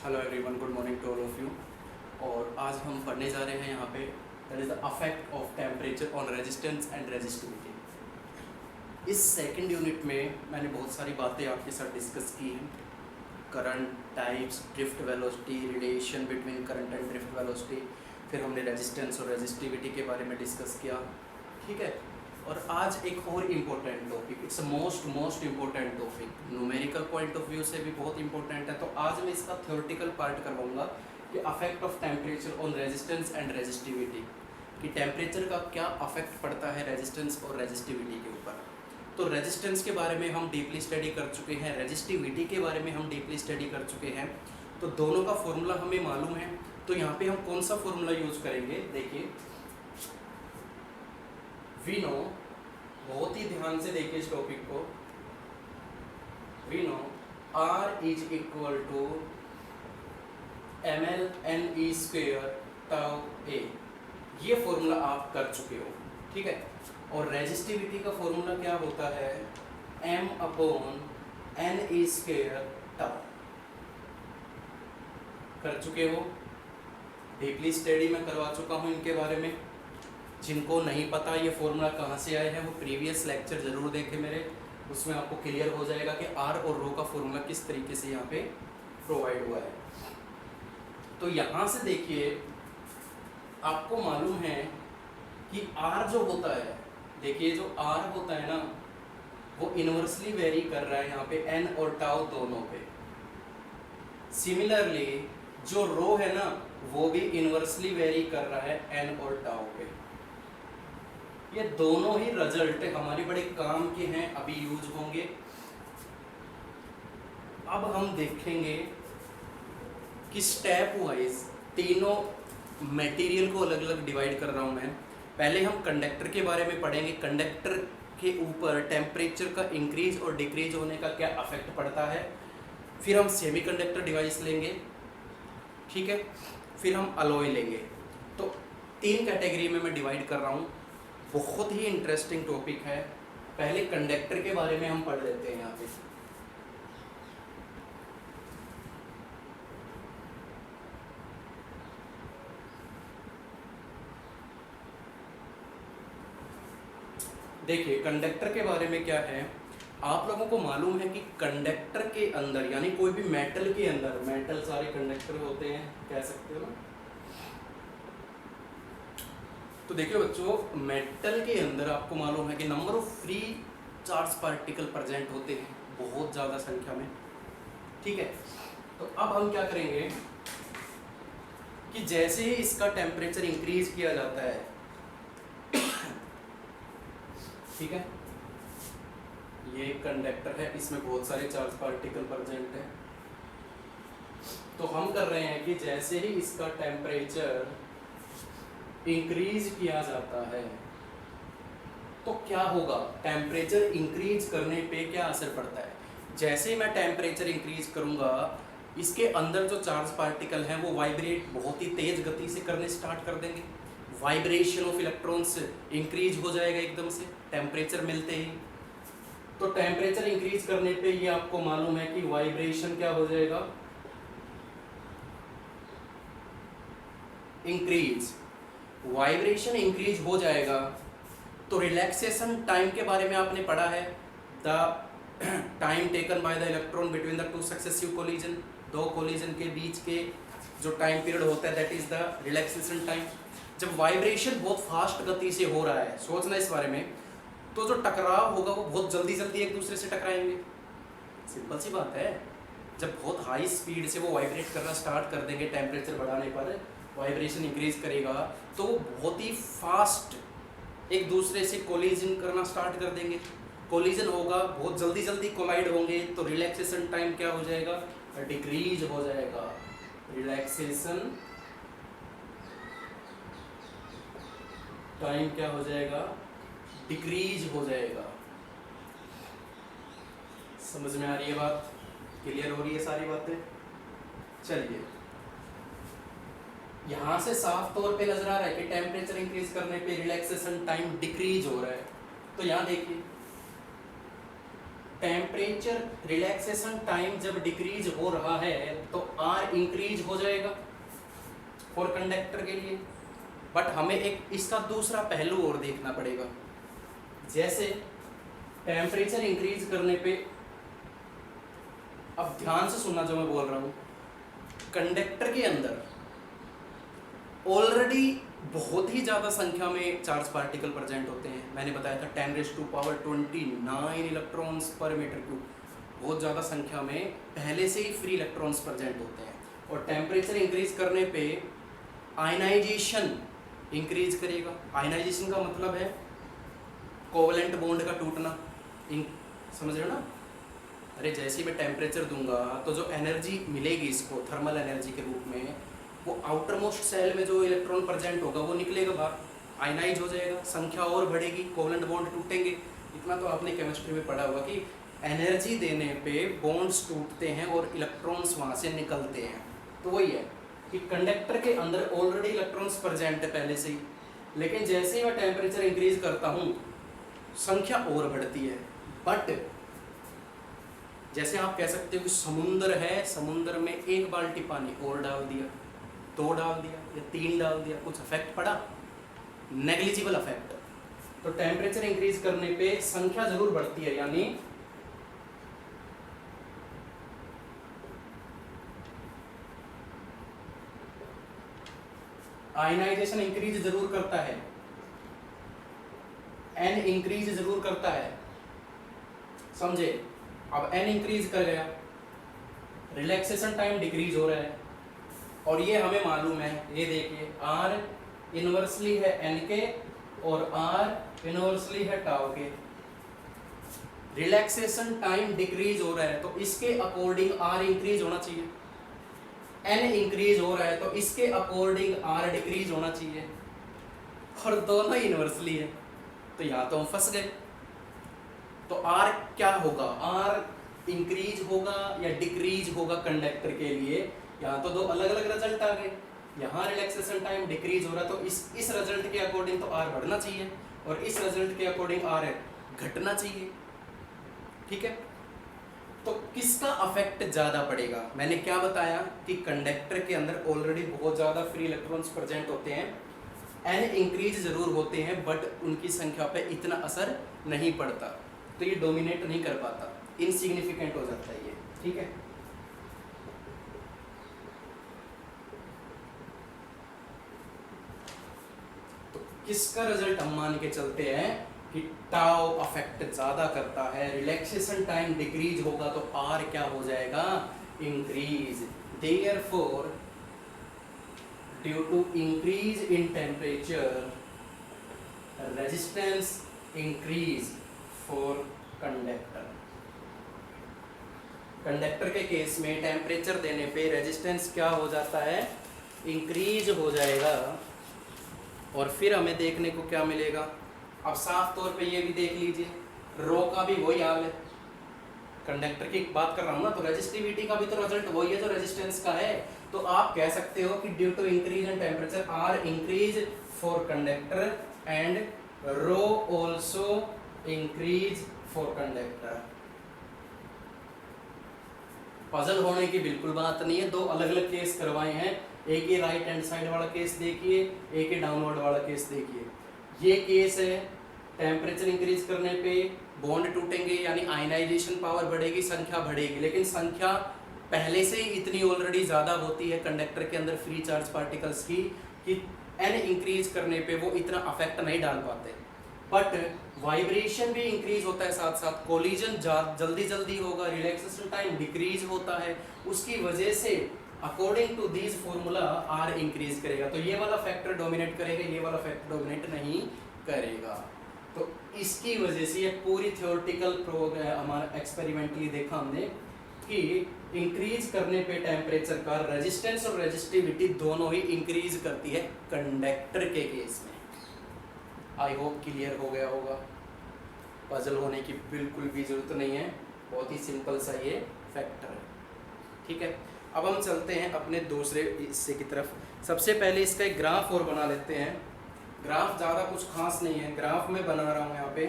Hello everyone, good morning to all of you. और आज हम पढ़ने जा रहे हैं यहाँ पे that is the effect of temperature on resistance and resistivity. इस सेकंड यूनिट में मैंने बहुत सारी बातें आपके साथ डिस्कस की हैं। Current types, drift velocity, relation between current and drift velocity, फिर हमने रेजिस्टेंस और रेजिस्टिविटी के बारे में डिस्कस किया, ठीक है। और आज एक और important topic, it's most important topic, numerical point of view से भी बहुत इंपॉर्टेंट है। तो आज मैं इसका थ्योरेटिकल पार्ट करवाऊंगा कि affect of temperature on resistance and resistivity, कि टेम्परेचर का क्या अफेक्ट पड़ता है रेजिस्टेंस और रेजिस्टिविटी के ऊपर। तो रेजिस्टेंस के बारे में हम डीपली स्टडी कर चुके हैं, रेजिस्टिविटी के बारे में हम डीपली स्टडी कर चुके हैं। तो दोनों का फॉर्मूला हमें मालूम है। तो यहाँ पे हम कौन सा फॉर्मूला यूज़ करेंगे, देखिए वी नो, बहुत ही ध्यान से देखिए इस टॉपिक को। We know R is equal to ml ne square tau a, ये फॉर्मूला आप कर चुके हो, ठीक है। और रेजिस्टिविटी का फॉर्मूला क्या होता है, m upon ne square tau, कर चुके हो। डीपली स्टडी में करवा चुका हूँ इनके बारे में। जिनको नहीं पता ये फॉर्मूला कहाँ से आए हैं वो प्रीवियस लेक्चर ज़रूर देखें मेरे, उसमें आपको क्लियर हो जाएगा कि आर और रो का फॉर्मूला किस तरीके से यहाँ पे प्रोवाइड हुआ है। तो यहाँ से देखिए, आपको मालूम है कि आर जो होता है, देखिए जो आर होता है ना, वो इन्वर्सली वेरी कर रहा है यहाँ पे एन और टाउ दोनों पे। सिमिलरली जो रो है ना, वो भी इन्वर्सली वेरी कर रहा है एन और टाउ पे। ये दोनों ही रिजल्ट हमारे बड़े काम के हैं, अभी यूज होंगे। अब हम देखेंगे कि स्टेप वाइज तीनों मटेरियल को अलग अलग डिवाइड कर रहा हूं मैं। पहले हम कंडक्टर के बारे में पढ़ेंगे, कंडक्टर के ऊपर टेम्परेचर का इंक्रीज और डिक्रीज होने का क्या अफेक्ट पड़ता है। फिर हम सेमीकंडक्टर डिवाइस लेंगे, ठीक है। फिर हम अलॉय लेंगे। तो 3 कैटेगरी में मैं डिवाइड कर रहा हूँ। बहुत ही इंटरेस्टिंग टॉपिक है। पहले कंडक्टर के बारे में हम पढ़ लेते हैं यहाँ पे। देखिए कंडक्टर के बारे में क्या है, आप लोगों को मालूम है कि कंडक्टर के अंदर, यानी कोई भी मेटल के अंदर, मेटल सारे कंडक्टर होते हैं, कह सकते हो ना। तो देखिए बच्चों, मेटल के अंदर आपको मालूम है कि number of free charge particle present होते हैं बहुत ज़्यादा संख्या में, ठीक है। तो अब हम क्या करेंगे कि जैसे ही इसका टेम्परेचर इंक्रीज किया जाता है, ठीक है, ये कंडक्टर है, इसमें बहुत सारे चार्ज पार्टिकल प्रेजेंट है। तो हम कर रहे हैं कि जैसे ही इसका टेम्परेचर इंक्रीज किया जाता है तो क्या होगा, टेम्परेचर इंक्रीज करने पे क्या असर पड़ता है। जैसे ही मैं टेम्परेचर इंक्रीज करूंगा, इसके अंदर जो चार्ज पार्टिकल हैं वो वाइब्रेट बहुत ही तेज गति से करने स्टार्ट कर देंगे। वाइब्रेशन ऑफ इलेक्ट्रॉन्स इंक्रीज हो जाएगा एकदम से टेम्परेचर मिलते ही। तो टेम्परेचर इंक्रीज करने पे ये आपको मालूम है कि वाइब्रेशन क्या हो जाएगा, इंक्रीज। वाइब्रेशन इंक्रीज हो जाएगा तो रिलैक्सेशन टाइम के बारे में आपने पढ़ा है, the time taken by the electron between the 2 successive collision, 2 collision के बीच के जो टाइम पीरियड होता है that is the relaxation time. जब वाइब्रेशन बहुत फास्ट गति से हो रहा है, सोचना इस बारे में, तो जो टकराव होगा वो बहुत जल्दी जल्दी एक दूसरे से टकराएंगे। सिंपल सी बात है। जब बहुत हाई स्पीड से वो वाइब्रेट करना स्टार्ट कर देंगे, टेम्परेचर बढ़ाने पर वाइब्रेशन इंक्रीज करेगा, तो वो बहुत ही फास्ट एक दूसरे से कोलिजन करना स्टार्ट कर देंगे। कोलिजन होगा, बहुत जल्दी जल्दी कोलाइड होंगे, तो रिलैक्सेशन टाइम क्या हो जाएगा, डिक्रीज हो जाएगा। रिलैक्सेशन टाइम क्या हो जाएगा, डिक्रीज हो जाएगा। समझ में आ रही है बात, क्लियर हो रही है सारी बातें। चलिए, यहाँ से साफ तौर पे नजर आ रहा है कि टेम्परेचर इंक्रीज करने पे रिलैक्सेशन टाइम डिक्रीज हो रहा है। तो यहाँ देखिए, टेम्परेचर रिलैक्सेशन टाइम जब डिक्रीज हो रहा है तो आर इंक्रीज हो जाएगा फॉर कंडक्टर के लिए। बट हमें एक इसका दूसरा पहलू और देखना पड़ेगा। जैसे टेम्परेचर इंक्रीज करने पे, अब ध्यान से सुनना जो मैं बोल रहा हूँ, कंडक्टर के अंदर ऑलरेडी बहुत ही ज़्यादा संख्या में चार्ज पार्टिकल प्रेजेंट होते हैं। मैंने बताया था 10⁻29 इलेक्ट्रॉन्स पर मीटर क्यूब, बहुत ज़्यादा संख्या में पहले से ही फ्री इलेक्ट्रॉन्स प्रेजेंट होते हैं। और टेम्परेचर इंक्रीज करने पे आयनाइजेशन इंक्रीज करेगा। आयनाइजेशन का मतलब है कोवलेंट बॉन्ड का टूटना, समझ रहे हो ना। अरे जैसे ही मैं टेम्परेचर दूंगा तो जो एनर्जी मिलेगी इसको थर्मल एनर्जी के रूप में, वो आउटर मोस्ट सेल में जो इलेक्ट्रॉन प्रेजेंट होगा वो निकलेगा बाहर, आयनाइज हो जाएगा, संख्या और बढ़ेगी, कोवलेंट बॉन्ड टूटेंगे। इतना तो आपने केमिस्ट्री में पढ़ा होगा कि एनर्जी देने पे बॉन्ड्स टूटते हैं और इलेक्ट्रॉन्स वहाँ से निकलते हैं। तो वही है कि कंडक्टर के अंदर ऑलरेडी इलेक्ट्रॉन्स प्रेजेंट है पहले से ही, लेकिन जैसे ही मैं टेम्परेचर इंक्रीज करता हूँ संख्या और बढ़ती है। बट जैसे आप कह सकते हो कि समुंदर है, समुंदर में एक बाल्टी पानी और डाल दिया, 2 डाल दिया या 3 डाल दिया, कुछ इफेक्ट पड़ा? Negligible effect. तो टेम्परेचर इंक्रीज करने पे संख्या जरूर बढ़ती है, यानी आयनाइजेशन इंक्रीज जरूर करता है, एन इंक्रीज जरूर करता है, समझे। अब एन इंक्रीज कर गया, रिलैक्सेशन टाइम डिक्रीज हो रहा है, और ये हमें मालूम है, ये देखिए आर इनवर्सली है एन के और आर इनवर्सली है टाउ के। रिलैक्सेशन टाइम डिक्रीज हो रहा है तो इसके अकॉर्डिंग आर इंक्रीज होना चाहिए, एन इंक्रीज हो रहा है तो इसके अकॉर्डिंग आर डिक्रीज होना चाहिए, और दोनों इनवर्सली है, तो यहाँ तो हम फंस गए। तो आर क्या होगा, आर इंक्रीज होगा या डिक्रीज होगा कंडक्टर के लिए? यहाँ तो दो अलग अलग रिजल्ट आ गए। यहाँ रिलैक्सेशन टाइम डिक्रीज हो रहा है तो इस रिजल्ट के अकॉर्डिंग तो आर बढ़ना चाहिए, और इस रिजल्ट के अकॉर्डिंग आर घटना चाहिए, ठीक है। तो किसका अफेक्ट ज़्यादा पड़ेगा? मैंने क्या बताया कि कंडक्टर के अंदर ऑलरेडी बहुत ज़्यादा फ्री इलेक्ट्रॉन्स प्रेजेंट होते हैं, एन इंक्रीज जरूर होते हैं बट उनकी संख्या पे इतना असर नहीं पड़ता, तो ये डोमिनेट नहीं कर पाता, इनसिग्निफिकेंट हो जाता है ये, ठीक है। तो किसका रिजल्ट हम मान के चलते हैं कि टाउ अफेक्ट ज्यादा करता है, रिलैक्सेशन टाइम डिक्रीज होगा तो आर क्या हो जाएगा, increase. Therefore due to increase in temperature resistance increase for conductor. Conductor के केस में टेम्परेचर देने पे रेजिस्टेंस क्या हो जाता है, इंक्रीज हो जाएगा, और फिर हमें देखने को क्या मिलेगा। अब साफ तौर पे ये भी देख लीजिए, रो का भी वही हाल है, कंडक्टर की बात कर रहा हूँ ना, तो रेजिस्टिविटी का भी तो रिजल्ट वही है जो रेजिस्टेंस का है। तो आप कह सकते हो कि due to increase in temperature R increase for conductor and rho also increase for conductor. Puzzle होने की बिल्कुल बात नहीं है, दो अलग अलग केस करवाए हैं, एक ही राइट हैंड साइड वाला केस देखिए, एक ही डाउनवर्ड वाला केस देखिए। ये केस है टेम्परेचर इंक्रीज करने पे बॉन्ड टूटेंगे, यानी आयनाइजेशन पावर बढ़ेगी, संख्या बढ़ेगी, लेकिन संख्या पहले से ही इतनी ऑलरेडी ज़्यादा होती है कंडक्टर के अंदर फ्री चार्ज पार्टिकल्स की कि एन इंक्रीज करने पे वो इतना अफेक्ट नहीं डाल पाते। बट वाइब्रेशन भी इंक्रीज होता है, साथ साथ कोलिजन जल्दी जल्दी होगा, रिलैक्सेशन टाइम डिक्रीज होता है, उसकी वजह से according to this formula R increase करेगा। तो ये वाला फैक्टर डोमिनेट करेगा, ये वाला फैक्टर डोमिनेट नहीं करेगा। तो इसकी वजह से ये पूरी थ्योरेटिकल प्रोग्राम हमारा एक्सपेरिमेंटली देखा हमने कि इंक्रीज करने पे टेम्परेचर का रेजिस्टेंस और रेजिस्टिविटी दोनों ही इंक्रीज करती है कंडक्टर के केस में। आई होप क्लियर हो गया होगा, पजल होने की बिल्कुल भी जरूरत नहीं है, बहुत ही सिंपल सा ये फैक्टर है, ठीक है। अब हम चलते हैं अपने दूसरे हिस्से की तरफ। सबसे पहले इसका एक ग्राफ और बना लेते हैं। ग्राफ ज़्यादा कुछ खास नहीं है, ग्राफ में बना रहा हूँ यहाँ पे।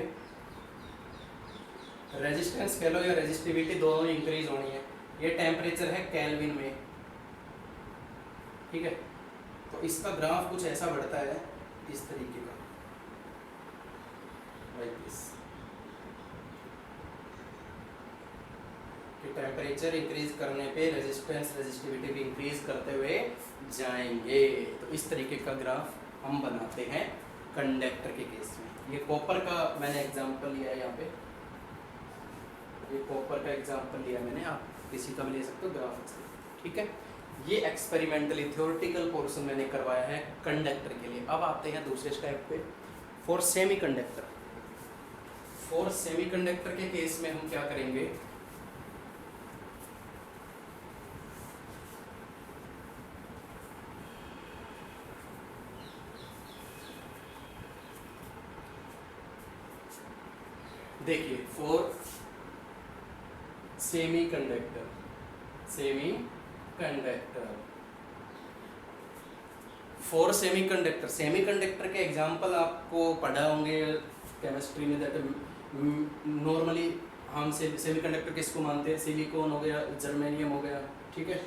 रेजिस्टेंस कह लो या रेजिस्टिविटी, दोनों इंक्रीज होनी है। ये टेम्परेचर है केल्विन में, ठीक है। तो इसका ग्राफ कुछ ऐसा बढ़ता है इस तरीके का, लाइक दिस, कि टेम्परेचर इंक्रीज करने पे रेजिस्टेंस रेजिस्टिविटी भी इंक्रीज करते हुए जाएंगे। तो इस तरीके का ग्राफ हम बनाते हैं कंडक्टर के केस में। ये कॉपर का मैंने एग्जांपल लिया है, यहाँ पे ये कॉपर का एग्जांपल लिया मैंने, आप किसी का भी ले सकते हो ग्राफ से, ठीक है। ये एक्सपेरिमेंटली थ्योरेटिकल पोर्शन मैंने करवाया है कंडक्टर के लिए। अब आते हैं दूसरे स्टेप पे, for semi conductor. For semi conductor के केस में हम क्या करेंगे, देखिए for semi conductor, for semi conductor के एग्जांपल आपको पढ़ा होंगे केमिस्ट्री में, दैट नॉर्मली हम सेमी कंडक्टर किसको मानते हैं, सिलिकॉन हो गया, जर्मेनियम हो गया, ठीक है।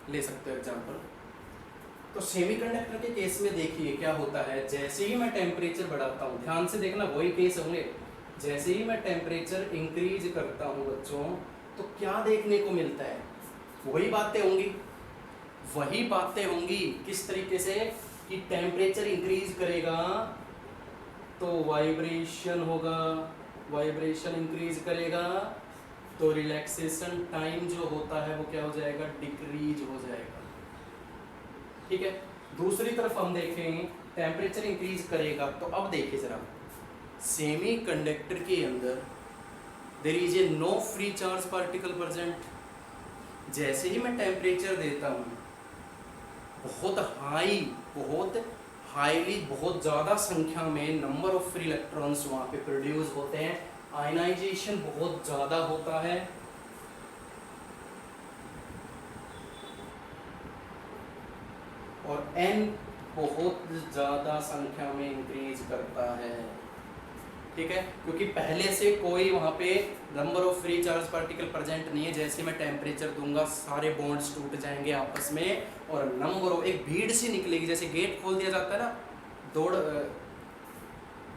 ले सकते हो एग्जांपल। तो सेमीकंडक्टर के केस में देखिए क्या होता है, जैसे ही मैं टेम्परेचर बढ़ाता हूँ, ध्यान से देखना वही केस होंगे, जैसे ही मैं टेम्परेचर इंक्रीज करता हूँ बच्चों, तो क्या देखने को मिलता है, वही बातें होंगी। किस तरीके से कि टेम्परेचर इंक्रीज करेगा तो वाइब्रेशन होगा, वाइब्रेशन इंक्रीज करेगा तो रिलैक्सेशन टाइम जो होता है वो क्या हो जाएगा, डिक्रीज हो जाएगा, ठीक है। दूसरी तरफ हम देखें टेम्परेचर इंक्रीज करेगा, तो अब देखिए जरा, सेमी कंडक्टर के अंदर there is a no free charge particle present. जैसे ही मैं टेम्परेचर देता हूँ, बहुत हाईली बहुत ज़्यादा संख्या में नंबर ऑफ फ्री इलेक्ट्रॉन्स वहाँ पे प्रोड्यूस होते हैं, आयनाइजेशन बहुत ज़्यादा होता है, और n बहुत ज़्यादा संख्या में इंक्रीज करता है, ठीक है। क्योंकि पहले से कोई वहाँ पे number of free charge particle present नहीं है। जैसे मैं टेम्परेचर दूंगा सारे बॉन्ड्स टूट जाएंगे आपस में, और नंबर ऑफ एक भीड़ सी निकलेगी, जैसे गेट खोल दिया जाता है ना, दौड़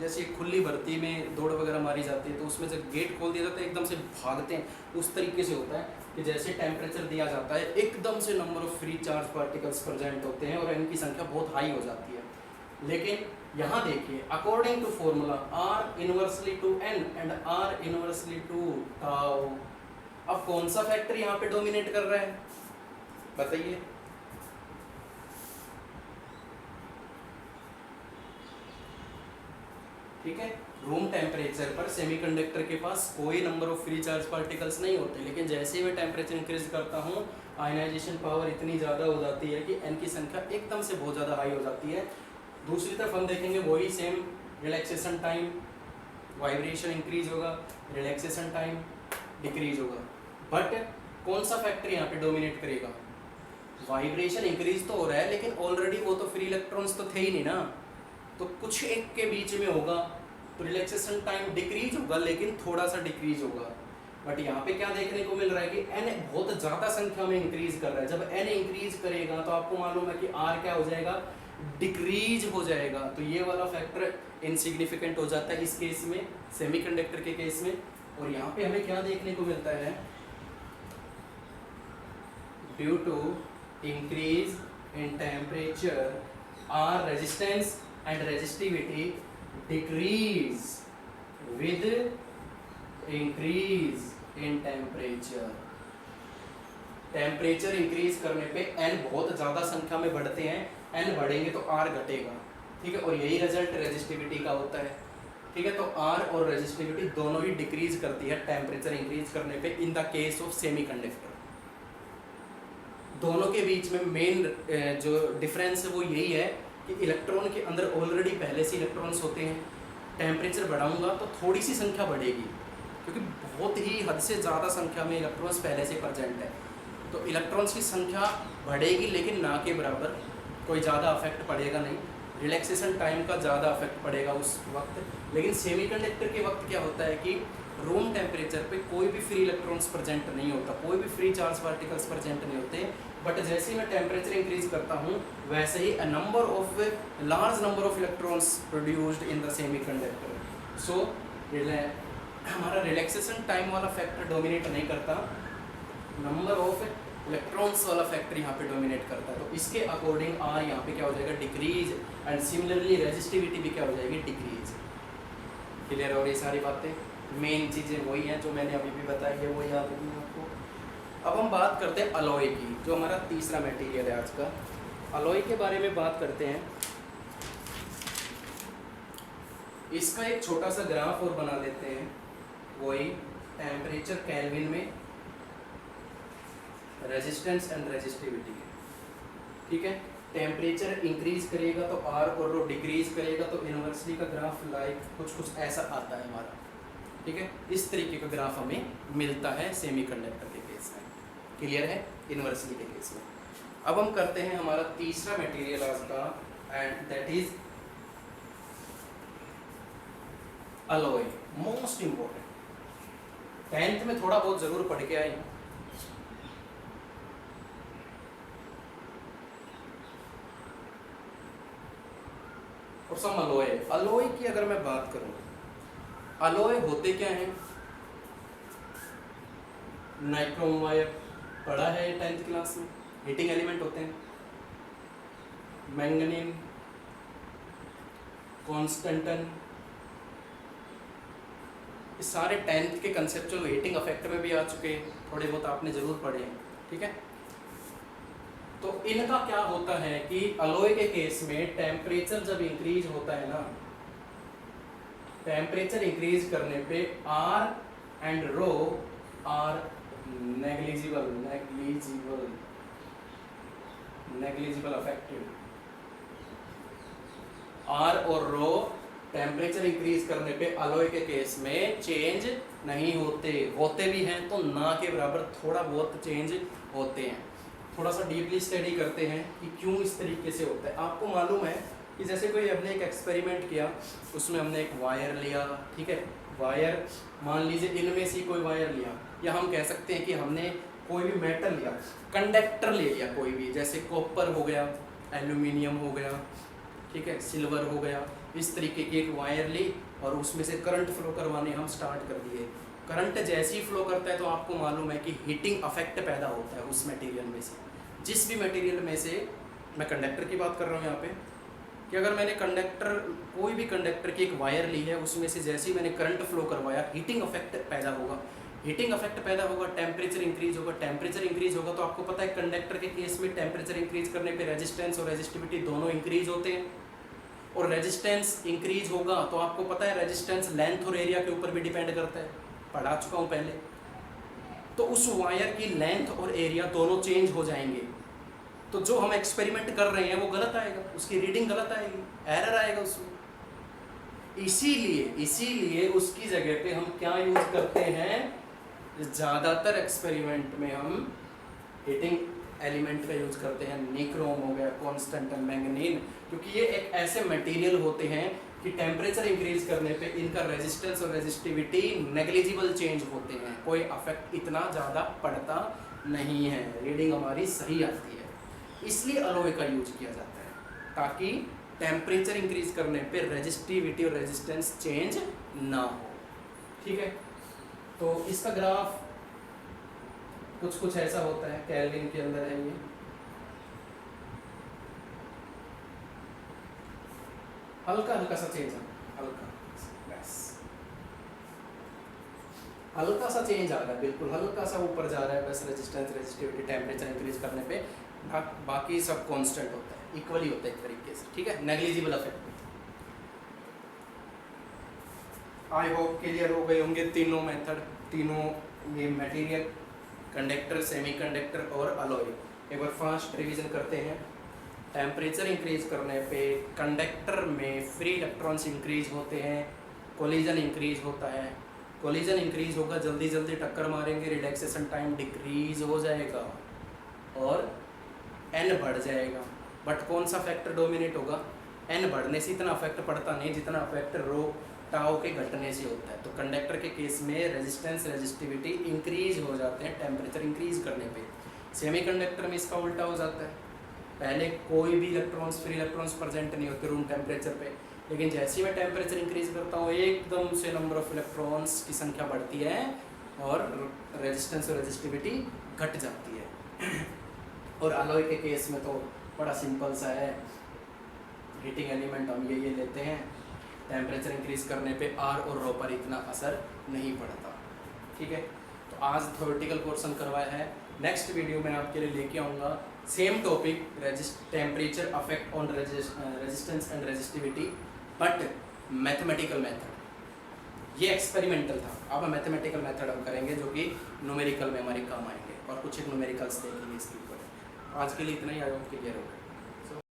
जैसे खुली भर्ती में दौड़ वगैरह मारी जाती है, तो उसमें जब गेट खोल दिया जाता है एकदम से भागते हैं, उस तरीके से होता है कि जैसे टेम्परेचर दिया जाता है एकदम से number of free charge particles present होते हैं और इनकी संख्या बहुत हाई हो जाती है। लेकिन यहाँ देखिए according to formula R inversely to n and R inversely to tau, अब कौन सा फैक्टर यहाँ पे डोमिनेट कर रहा है बताइए। ठीक है, रूम टेम्परेचर पर सेमीकंडक्टर के पास कोई number of free charge particles नहीं होते, लेकिन जैसे ही मैं टेम्परेचर इंक्रीज करता हूँ आयनाइजेशन पावर इतनी ज़्यादा हो जाती है कि n की संख्या एकदम से बहुत ज़्यादा हाई हो जाती है। दूसरी तरफ हम देखेंगे वही same relaxation time, vibration increase होगा, रिलैक्सेशन टाइम डिक्रीज होगा, बट कौन सा फैक्टर यहाँ पे डोमिनेट करेगा, वाइब्रेशन इंक्रीज तो हो रहा है लेकिन ऑलरेडी वो तो फ्री इलेक्ट्रॉन्स तो थे ही नहीं ना, तो कुछ एक के बीच में होगा, तो रिलैक्सेशन टाइम डिक्रीज होगा लेकिन थोड़ा सा डिक्रीज होगा। बट यहाँ पे क्या देखने को मिल रहा है कि n बहुत ज़्यादा संख्या में इंक्रीज कर रहा है। जब n इंक्रीज करेगा तो आपको मालूम है कि r क्या हो जाएगा, डिक्रीज हो जाएगा। तो ये वाला फैक्टर इनसिग्निफिकेंट हो जाता है इस केस में, सेमीकंडक्टर के केस में। और यहाँ पे हमें क्या देखने को मिलता है, due to increase in temperature R resistance and resistivity decrease with increase in temperature. Temperature increase करने पे n बहुत ज़्यादा संख्या में बढ़ते हैं, n बढ़ेंगे तो r घटेगा, ठीक है, और यही रिजल्ट रेजिस्टिविटी का होता है, ठीक है। तो r और रेजिस्टिविटी दोनों ही डिक्रीज करती है टेम्परेचर इंक्रीज करने पे in the case of semiconductor. दोनों के बीच में मेन जो डिफरेंस है वो यही है कि इलेक्ट्रॉन के अंदर ऑलरेडी पहले से इलेक्ट्रॉन्स होते हैं, टेम्परेचर बढ़ाऊंगा तो थोड़ी सी संख्या बढ़ेगी क्योंकि बहुत ही हद से ज़्यादा संख्या में इलेक्ट्रॉन्स पहले से प्रेजेंट है, तो इलेक्ट्रॉन्स की संख्या बढ़ेगी लेकिन ना के बराबर, कोई ज़्यादा अफेक्ट पड़ेगा नहीं। रिलैक्सेशन टाइम का ज़्यादा अफेक्ट पड़ेगा उस वक्त। लेकिन सेमीकंडक्टर के वक्त क्या होता है कि रूम टेम्परेचर पे कोई भी फ्री इलेक्ट्रॉन्स प्रेजेंट नहीं होता, कोई भी फ्री चार्ज पार्टिकल्स प्रेजेंट नहीं होते। बट जैसे ही मैं टेम्परेचर इंक्रीज करता हूँ वैसे ही large number of electrons produced in the semiconductor. So हमारा रिलैक्सेशन टाइम वाला फैक्टर डोमिनेट नहीं करता, नंबर ऑफ इलेक्ट्रॉन्स वाला फैक्टर यहाँ पे डोमिनेट करता है। तो इसके अकॉर्डिंग आर यहाँ पे क्या हो जाएगा, डिक्रीज, एंड सिमिलरली रेजिस्टिविटी भी क्या हो जाएगी, डिक्रीज। क्लियर हो रही सारी बातें? मेन चीज़ें वही हैं जो मैंने अभी भी बताई है, वो याद रखनी है आपको। अब हम बात करते हैं अलॉय की, जो हमारा तीसरा मटेरियल है आज का। अलॉय के बारे में बात करते हैं। इसका एक छोटा सा ग्राफ और बना लेते हैं, वही टेम्परेचर केल्विन में, रेजिस्टेंस एंड रेजिस्टिविटी। ठीक है, टेम्परेचर इंक्रीज करेगा तो आर और रो डिक्रीज करेगा, तो इन्वर्सली का ग्राफ लाइक कुछ ऐसा आता है हमारा। ठीक है, इस तरीके का ग्राफ हमें मिलता है सेमीकंडक्टर के केस में। क्लियर है? इन्वर्सली के केस में। अब हम करते हैं हमारा तीसरा मटेरियल आज का, and that is alloy, most important. 10th में थोड़ा बहुत जरूर पढ़ के आए। और सब अलॉय। अलॉय की अगर मैं बात करूं, अलॉय होते क्या हैं? नाइक्रोम वायर पढ़ा है 10th क्लास में, हीटिंग एलिमेंट होते हैं। मैंगनीन, कॉन्स्टेंटन, ये सारे 10th के कंसेप्चुअल हीटिंग अफेक्ट में भी आ चुके हैं, थोड़े बहुत आपने जरूर पढ़े हैं। ठीक है, तो इनका क्या होता है कि अलॉय के केस में टेम्परेचर जब इंक्रीज होता है ना, टेम्परेचर इंक्रीज करने पे R and rho are negligible affected. R और रो टेम्परेचर इंक्रीज करने पे अलॉय के केस में चेंज नहीं होते भी हैं तो ना के बराबर थोड़ा बहुत चेंज होते हैं। थोड़ा सा डीपली स्टडी करते हैं कि क्यों इस तरीके से होता है। आपको मालूम है कि जैसे कोई हमने एक एक्सपेरिमेंट किया, उसमें हमने एक वायर लिया। ठीक है, वायर मान लीजिए इनमें से कोई वायर लिया, या हम कह सकते हैं कि हमने कोई भी मेटल लिया, कंडक्टर ले लिया कोई भी, जैसे कॉपर हो गया, एल्यूमिनियम हो गया, ठीक है, सिल्वर हो गया। इस तरीके की एक वायर ली और उसमें से करंट फ्लो करवाने हम स्टार्ट कर दिए। करंट जैसे ही फ्लो करता है तो आपको मालूम है कि हीटिंग अफेक्ट पैदा होता है उस मटेरियल में से। जिस भी मटेरियल में से, मैं कंडक्टर की बात कर रहा हूँ यहाँ पे, कि अगर मैंने कोई भी कंडक्टर की एक वायर ली है, उसमें से जैसे ही मैंने करंट फ्लो करवाया, हीटिंग अफेक्ट पैदा होगा। हीटिंग अफेक्ट पैदा होगा, टेम्परेचर इंक्रीज होगा। टेम्परेचर इंक्रीज होगा तो आपको पता है कंडक्टर के केस में टेम्परेचर इंक्रीज करने पे रेजिस्टेंस और रेजिस्टिविटी दोनों इंक्रीज होते हैं। और रेजिस्टेंस इंक्रीज होगा तो आपको पता है रेजिस्टेंस लेंथ और एरिया के ऊपर भी डिपेंड करता है, पढ़ा चुका हूँ पहले। तो उस वायर की लेंथ और एरिया दोनों चेंज हो जाएंगे, तो जो हम एक्सपेरिमेंट कर रहे हैं वो गलत आएगा, उसकी रीडिंग गलत आएगी, एरर आएगा उसमें। इसीलिए उसकी जगह पे हम क्या यूज करते हैं, ज़्यादातर एक्सपेरिमेंट में हम हीटिंग एलिमेंट का यूज करते हैं। निक्रोम हो गया, कॉन्स्टेंटन, मैंगनीन, क्योंकि ये एक ऐसे मटेरियल होते हैं कि टेम्परेचर इंक्रीज करने पे इनका रेजिस्टेंस और रेजिस्टिविटी नेग्लिजिबल चेंज होते हैं, कोई अफेक्ट इतना ज़्यादा पड़ता नहीं है, रीडिंग हमारी सही आती है। इसलिए अलॉय का यूज किया जाता है ताकि टेम्परेचर इंक्रीज करने पे रेजिस्टिविटी और रेजिस्टेंस चेंज ना हो। ठीक है, तो इसका ग्राफ कुछ ऐसा होता है, केल्विन के अंदर है ये। हल्का सा चेंज है, हल्का सा चेंज आ रहा है, बिल्कुल हल्का सा ऊपर जा रहा है बस। रेजिस्टेंस, रेजिस्टिविटी, टेम्परेचर इंक्रीज करने पे बाकी सब कांस्टेंट होता है, इक्वली होता है एक तरीके से। ठीक है, negligible affect. I hope clear हो गए होंगे तीनों मेथड, तीनों ये मटेरियल, कंडक्टर, सेमीकंडक्टर और अलॉय। एक बार फास्ट रिवीजन करते हैं। टेम्परेचर इंक्रीज करने पे कंडक्टर में फ्री इलेक्ट्रॉन्स इंक्रीज होते हैं, कोलिजन इंक्रीज होता है। कोलिजन इंक्रीज होगा, जल्दी जल्दी टक्कर मारेंगे, रिलैक्सेशन टाइम डिक्रीज हो जाएगा और एन बढ़ जाएगा। बट कौन सा फैक्टर डोमिनेट होगा, एन बढ़ने से इतना अफेक्ट पड़ता नहीं जितना अफेक्ट रो टाउ के घटने से होता है। तो कंडक्टर के केस में रेजिस्टेंस रेजिस्टिविटी इंक्रीज हो जाते हैं टेम्परेचर इंक्रीज करने पे। सेमीकंडक्टर में इसका उल्टा हो जाता है, पहले कोई भी इलेक्ट्रॉन्स फ्री इलेक्ट्रॉन्स प्रेजेंट नहीं होते रूम टेम्परेचर पे, लेकिन जैसे ही मैं टेम्परेचर इंक्रीज करता हूँ एकदम से नंबर ऑफ इलेक्ट्रॉन्स की संख्या बढ़ती है और रेजिस्टेंस और रेजिस्टिविटी घट जाती है। और अलॉय के केस में तो बड़ा सिंपल सा है, हीटिंग एलिमेंट हम ये लेते हैं, टेम्परेचर इंक्रीज करने पे आर और रो पर इतना असर नहीं पड़ता। ठीक है, तो आज थ्योरेटिकल पोर्शन करवाया है। नेक्स्ट वीडियो में आपके लिए लेके आऊँगा same topic, temperature affect on resistance and resistivity but mathematical method. ये एक्सपेरिमेंटल था, अब मैथमेटिकल मेथड हम करेंगे जो कि न्यूमेरिकल में हमारे काम आएंगे और कुछ एक न्यूमेरिकल्स देखेंगे इसके ऊपर। आज के लिए इतना ही, आई होप क्लियर होगा।